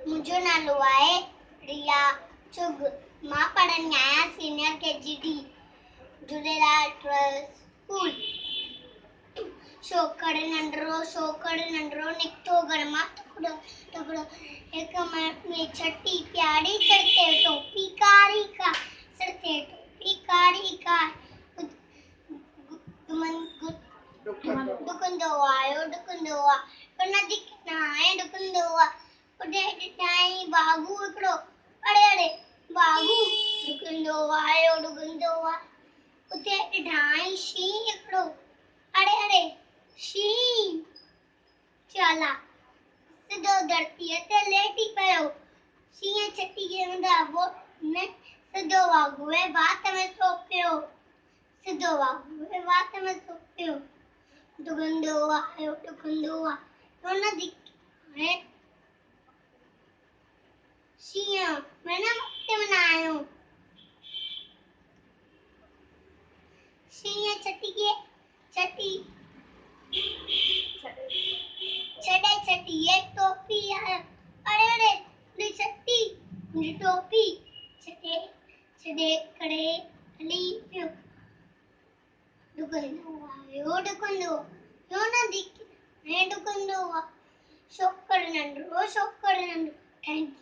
मुंहिंजो नालो आहे रिया चुग। मां पढ़ंदी आहियां senior KGD Jhulelal trust school. छोकड़ नंढड़ो निकितो घर मां तकिड़ो हिक में छटी प्यारी सर ते टोपी कारी का सर ते टोपी कारी का डुकंदो आयो नदी किनारे डुकंदो उॾे ॾिठाई बागू हिकिड़ो अड़े बागू डुकंदो आयो उते ॾिठाई शींहुं हिकिड़ो अड़े शींहुं चाला सिधो धरतीअ ते लेटी पियो। शींहुं छटी खे वो ने सिधो बागूअ वात में सो पियो। डुकंदो आयो नदी किनारे शींहुं मैंने मुक्ति मनायो। शींहुं छटी छड़े छटिए टोपी आयो अड़े छटी मुझे टोपी छड़े करे हली पियो। डुकंदो आयो नदी किनारे डुकंदो छोकड़ नंढड़ो थैंक यू।